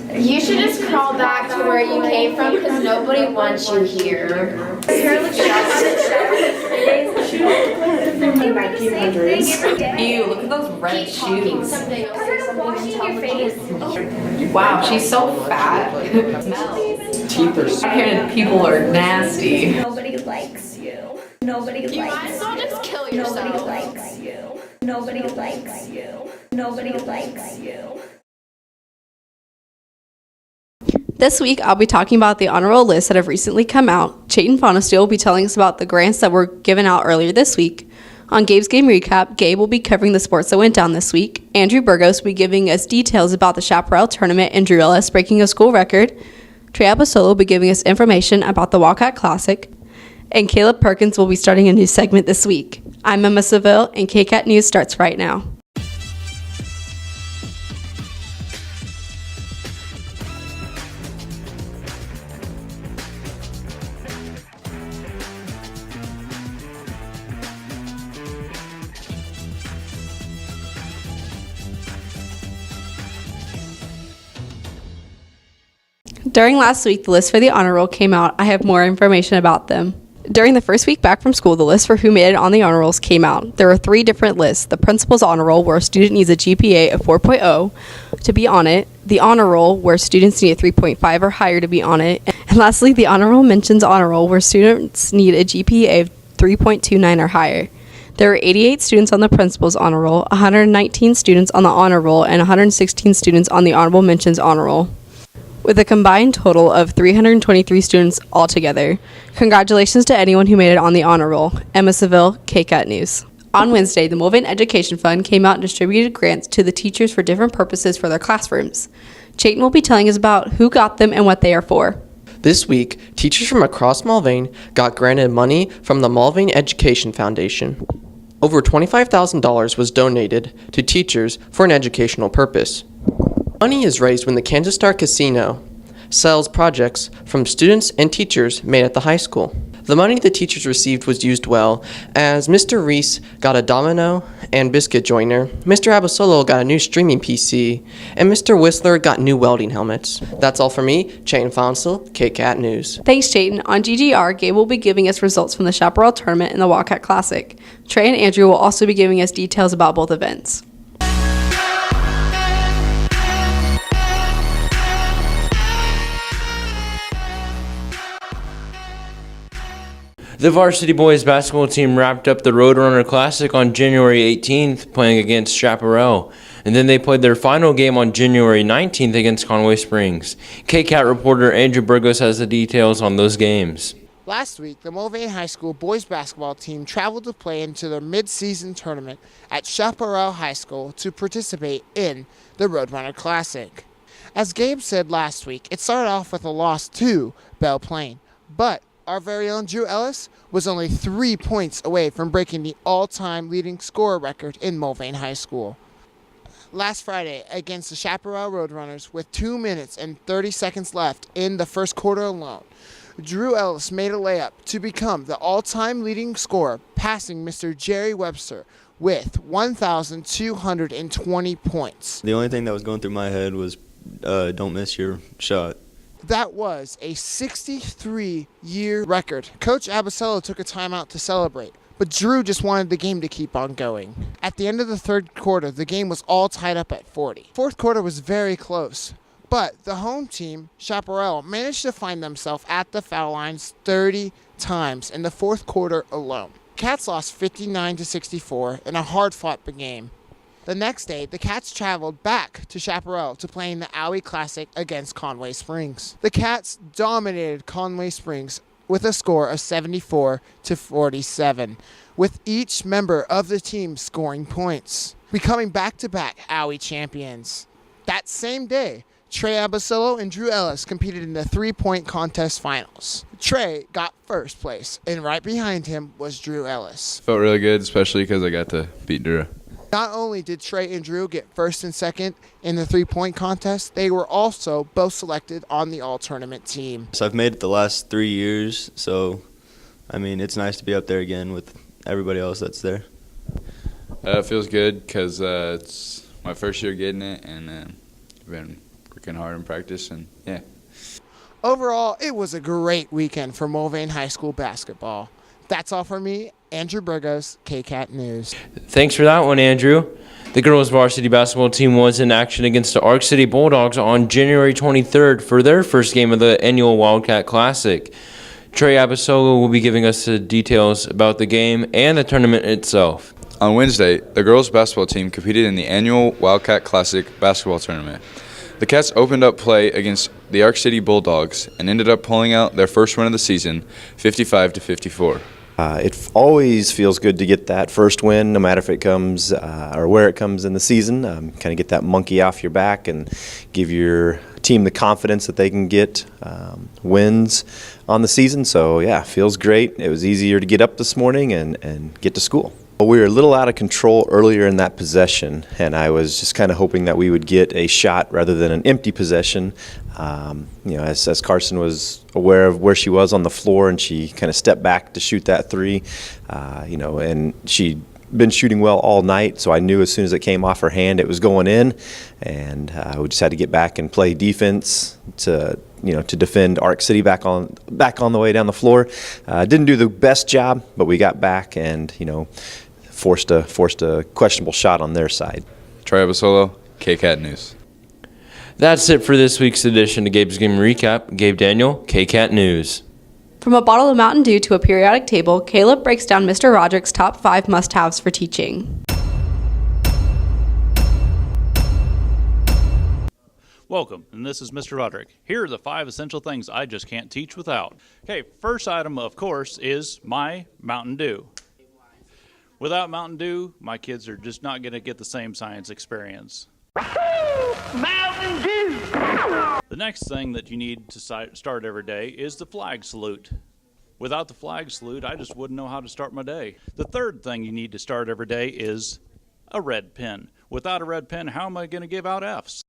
You should just crawl back to where you came from because nobody wants you here. Ew, look at those red shoes. Wow, she's so fat. Teeth are so And people are nasty. Nobody likes you. Nobody likes you. You might as well just kill yourself. Nobody likes you. Nobody likes you. Nobody likes you. This week, I'll be talking about the honor roll lists that have recently come out. Chayton Fonesteel will be telling us about the grants that were given out earlier this week. On Gabe's Game Recap, Gabe will be covering the sports that went down this week. Andrew Burgos will be giving us details about the Chaparral Tournament and Drew Ellis breaking a school record. Trey Abasolo will be giving us information about the Wildcat Classic. And Caleb Perkins will be starting a new segment this week. I'm Emma Seville, and KCAT News starts right now. During last week, the list for the honor roll came out. I have more information about them. During the first week back from school, the list for who made it on the honor rolls came out. There are 3 different lists. The principal's honor roll, where a student needs a GPA of 4.0 to be on it. The honor roll, where students need a 3.5 or higher to be on it. And lastly, the honor roll mentions honor roll, where students need a GPA of 3.29 or higher. There were 88 students on the principal's honor roll, 119 students on the honor roll, and 116 students on the honorable mentions honor roll, with a combined total of 323 students altogether. Congratulations to anyone who made it on the honor roll. Emma Seville, KCAT News. On Wednesday, the Mulvane Education Fund came out and distributed grants to the teachers for different purposes for their classrooms. Chayton will be telling us about who got them and what they are for. This week, teachers from across Mulvane got granted money from the Mulvane Education Foundation. Over $25,000 was donated to teachers for an educational purpose. Money is raised when the Kansas Star Casino sells projects from students and teachers made at the high school. The money the teachers received was used well, as Mr. Reese got a domino and biscuit joiner, Mr. Abasolo got a new streaming PC, and Mr. Whistler got new welding helmets. That's all for me, Chayton Fonesteel, KCAT News. Thanks, Chayton. On GGR, Gabe will be giving us results from the Chaparral Tournament and the Wildcat Classic. Trey and Andrew will also be giving us details about both events. The varsity boys basketball team wrapped up the Roadrunner Classic on January 18th, playing against Chaparral. And then they played their final game on January 19th against Conway Springs. KCAT reporter Andrew Burgos has the details on those games. Last week, the Mulvane High School boys basketball team traveled to play into their mid-season tournament at Chaparral High School to participate in the Roadrunner Classic. As Gabe said last week, it started off with a loss to Belle Plaine, but our very own Drew Ellis was only 3 points away from breaking the all-time leading scorer record in Mulvane High School. Last Friday, against the Chaparral Roadrunners, with 2 minutes and 30 seconds left in the first quarter alone, Drew Ellis made a layup to become the all-time leading scorer, passing Mr. Jerry Webster with 1,220 points. The only thing that was going through my head was don't miss your shot. That was a 63-year record. Coach Abasolo took a timeout to celebrate, but Drew just wanted the game to keep on going. At the end of the third quarter, the game was all tied up at 40. Fourth quarter was very close, but the home team, Chaparral, managed to find themselves at the foul lines 30 times in the fourth quarter alone. Cats lost 59-64 in a hard-fought game. The next day, the Cats traveled back to Chaparral to play in the Owie Classic against Conway Springs. The Cats dominated Conway Springs with a score of 74-47, with each member of the team scoring points, becoming back-to-back Owie champions. That same day, Trey Abasolo and Drew Ellis competed in the three-point contest finals. Trey got first place, and right behind him was Drew Ellis. Felt really good, especially because I got to beat Drew. Not only did Trey and Drew get first and second in the three-point contest, they were also both selected on the all-tournament team. So I've made it the last 3 years, so, I mean, it's nice to be up there again with everybody else that's there. It feels good because it's my first year getting it, and it's been working hard in practice, and yeah. Overall, it was a great weekend for Mulvane High School basketball. That's all for me, Andrew Burgos, KCAT News. Thanks for that one, Andrew. The girls' varsity basketball team was in action against the Arc City Bulldogs on January 23rd for their first game of the annual Wildcat Classic. Trey Abasolo will be giving us the details about the game and the tournament itself. On Wednesday, the girls' basketball team competed in the annual Wildcat Classic basketball tournament. The Cats opened up play against the Arc City Bulldogs and ended up pulling out their first win of the season, 55-54. It always feels good to get that first win, no matter if it comes or where it comes in the season. Kind of get that monkey off your back and give your team the confidence that they can get wins on the season. So, yeah, feels great. It was easier to get up this morning and get to school. We were a little out of control earlier in that possession, and I was just kind of hoping that we would get a shot rather than an empty possession. As Carson was aware of where she was on the floor, and she kind of stepped back to shoot that three, and she'd been shooting well all night, so I knew as soon as it came off her hand it was going in, and we just had to get back and play defense to defend Arc City back on the way down the floor. Didn't do the best job, but we got back and forced a questionable shot on their side. Trey Abasolo, KCAT News. That's it for this week's edition of Gabe's Game Recap. Gabe Daniel, KCAT News. From a bottle of Mountain Dew to a periodic table, Caleb breaks down Mr. Roderick's top 5 must-haves for teaching. Welcome, and this is Mr. Roderick. Here are the 5 essential things I just can't teach without. Okay, first item, of course, is my Mountain Dew. Without Mountain Dew, my kids are just not going to get the same science experience. Mountain Dew! The next thing that you need to start every day is the flag salute. Without the flag salute, I just wouldn't know how to start my day. The third thing you need to start every day is a red pen. Without a red pen, how am I going to give out Fs?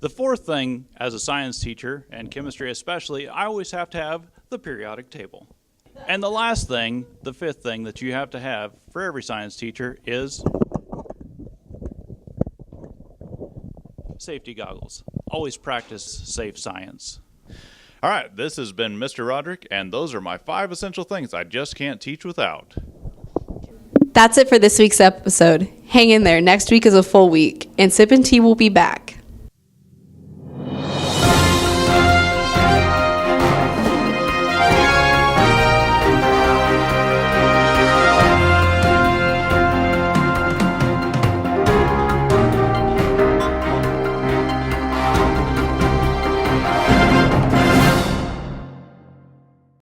The fourth thing, as a science teacher, and chemistry especially, I always have to have the periodic table. And the last thing, the fifth thing that you have to have for every science teacher is safety goggles. Always practice safe science. All right, this has been Mr. Roderick, and those are my 5 essential things I just can't teach without. That's it for this week's episode. Hang in there. Next week is a full week, and Sip and Tea will be back.